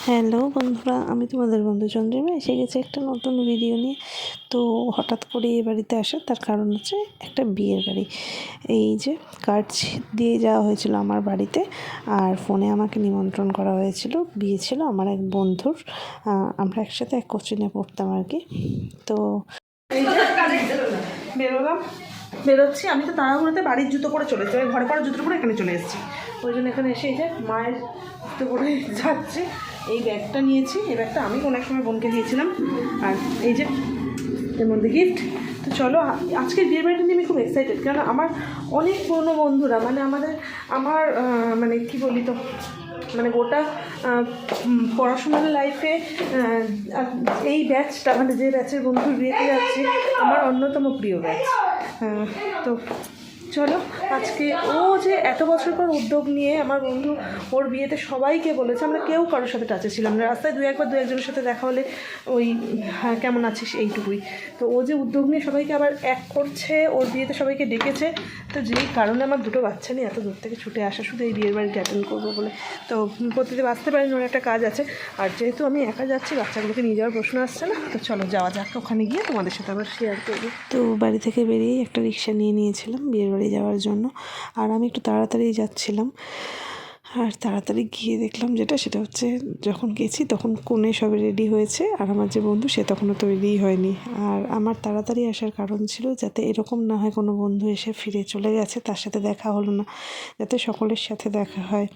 Hello বন্ধুরা, আমি তোমাদের বন্ধু চন্দ্রিমা এসে গেছি একটা নতুন ভিডিও নিয়ে। তো হঠাৎ করে এই বাড়িতে আসা তার কারণ হচ্ছে একটা বিয়ের বাড়ি। এই যে কার্ড দিয়ে যাওয়া হয়েছিল আমার বাড়িতে, আর ফোনে আমাকে নিমন্ত্রণ করা হয়েছিল। বিয়ে ছিল আমার এক বন্ধুর, আমরা একসাথে এক কোচিংয়ে পড়তাম আর কি। তো বেরোচ্ছি আমি তো তাড়াহুড়োতে বাড়ির জুতো পরে চলেছি, আমি ঘরে পরে জুতো পরে এখানে চলে এসেছি। ওই জন্য এখানে এসে এই যে মায়ের জুতো পরে যাচ্ছে। এই ব্যাগটা নিয়েছি, এই ব্যাগটা আমি কোনো এক সময় বোনকে দিয়েছিলাম, আর এই যে এর মধ্যে গিফট। তো চলো, আজকের বিয়ে বাড়িটা নিয়ে আমি খুব এক্সাইটেড, কারণ আমার অনেক পুরনো বন্ধুরা, মানে আমার মানে কি বলি তো, মানে গোটা পড়াশোনার লাইফে এই ব্যাচটা, মানে যে ব্যাচের বন্ধুর বিয়েতে যাচ্ছে, আমার অন্যতম প্রিয় ব্যাচ। তো চলো, আজকে ও যে এত বছর পর উদ্যোগ নিয়ে, আমার বন্ধু ওর বিয়েতে সবাইকে বলেছে, আমরা কেউ কারোর সাথে টাচে ছিলাম না, রাস্তায় দু একজনের সাথে দেখা হলে ওই হ্যাঁ কেমন আছিস এইটুকুই। তো ও যে উদ্যোগ নিয়ে সবাইকে আবার এক করছে, ওর বিয়েতে সবাইকে ডেকেছে। তো যেই কারণে আমার দুটো বাচ্চা নিয়ে এত দূর থেকে ছুটে আসা, শুধু এই বিয়ের বাড়িতে অ্যাটেন্ড করবো বলে। তো প্রতিদিন আসতে পারিনি, ওর একটা কাজ আছে, আর যেহেতু আমি একা যাচ্ছি, বাচ্চাগুলোকে নিয়ে যাওয়ার প্রশ্ন আসছে না। তো চলো যাওয়া যাক, ওখানে গিয়ে তোমাদের সাথে আবার শেয়ার করবো। তো বাড়ি থেকে বেরিয়েই একটা রিক্সা নিয়ে নিয়েছিলাম বিয়ের বাড়ি যাওয়ার জন্য, আর আমি একটু তাড়াতাড়ি যাচ্ছিলাম। আর তাড়াতাড়ি গিয়ে দেখলাম সেটা হচ্ছে, যখন গেছি তখন কোণে সবে রেডি হয়েছে, আর আমার যে বন্ধু সে তখনও তৈরিই হয়নি। আর আমার তাড়াতাড়ি আসার কারণ ছিল যাতে এরকম না হয় কোনো বন্ধু এসে ফিরে চলে গেছে, তার সাথে দেখা হলো না, যাতে সকলের সাথে দেখা হয়।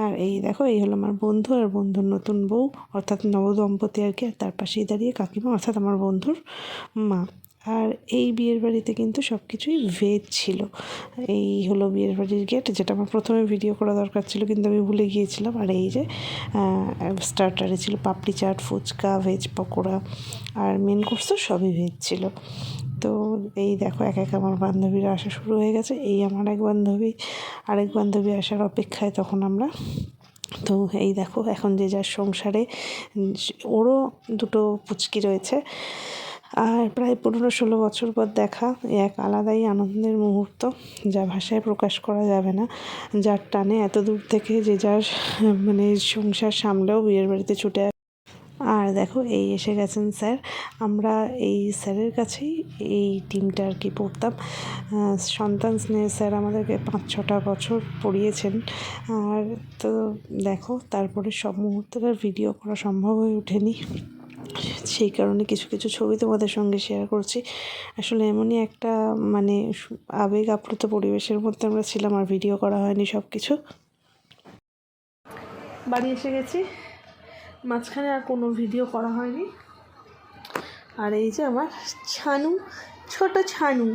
আর এই দেখো, এই হলো আমার বন্ধু আর বন্ধুর নতুন বউ, অর্থাৎ নবদম্পতি আর কি। আর তার পাশেই দাঁড়িয়ে কাকিমা, অর্থাৎ আমার বন্ধুর মা। আর এই বিয়ের বাড়িতে কিন্তু সব কিছুই ভেজ ছিল। এই হলো বিয়ের বাড়ির গেট, যেটা আমার প্রথমে ভিডিও করা দরকার ছিল, কিন্তু আমি ভুলে গিয়েছিলাম। আর এই যে স্টার্টারে ছিল পাপড়ি চাট, ফুচকা, ভেজ পকোড়া, আর মেন কোর্সও সবই ভেজ ছিল। তো এই দেখো, এক এক আমার বান্ধবীরা আসা শুরু হয়ে গেছে। এই আমার আরেক বান্ধবী আসার অপেক্ষায় তখন আমরা। তো এই দেখো, এখন যে যার সংসারে, ওরও দুটো পুচকি রয়েছে। আর প্রায় 15-16 বছর পর দেখা, এক আলাদাই আনন্দের মুহূর্ত, যা ভাষায় প্রকাশ করা যাবে না। যার টানে এত দূর থেকে যে যার মানে সংসার সামলেও বিয়ের বাড়িতে ছুটে। আর দেখো, এই এসে গেছেন স্যার। আমরা এই স্যারের কাছেই এই টিমটা আর কি পড়তাম। সন্তান স্নেহ স্যার আমাদেরকে 5-6টা বছর পড়িয়েছেন। আর তো দেখো, তারপরে সব মুহূর্তটা ভিডিও করা সম্ভব হয়ে ওঠেনি, সেই কারণে কিছু কিছু ছবি তোমাদের সঙ্গে শেয়ার করছি। আসলে এমনই একটা মানে আবেগ আপ্লুত পরিবেশের মধ্যে আমরা ছিলাম, আর ভিডিও করা হয়নি সব কিছু। বাড়ি এসে গেছি, মাঝখানে আর কোনো ভিডিও করা হয়নি। আর এই যে আমার ছানু, ছোট ছানু,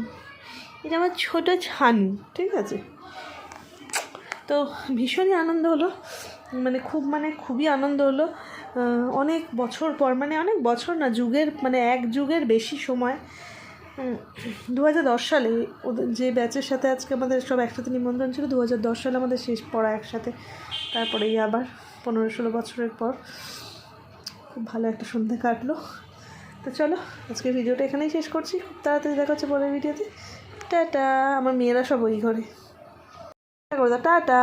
এটা আমার ছোট ছানু, ঠিক আছে। তো ভীষণই আনন্দ হলো, খুবই আনন্দ হলো। অনেক বছর পর, অনেক বছর না, এক যুগের বেশি সময়, 2010 সালে ওদের যে ব্যাচের সাথে আজকে আমাদের সব একসাথে নিমন্ত্রণ ছিল, 2010 সালে আমাদের শেষ পড়া একসাথে। তারপরে আবার 15-16 বছরের পর খুব ভালো একটা সন্ধ্যে কাটলো। তো চলো, আজকের ভিডিওটা এখানেই শেষ করছি, খুব তাড়াতাড়ি দেখা হচ্ছে পরের ভিডিওতে। টাটা। আমার মেয়েরা সব ওই ঘরে, টাটা।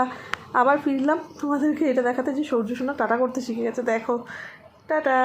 আবার ফিরলাম তোমাদেরকে এটা দেখাতে যে সূর্য সোনা টাটা করতে শিখে গেছে, দেখো, টাটা।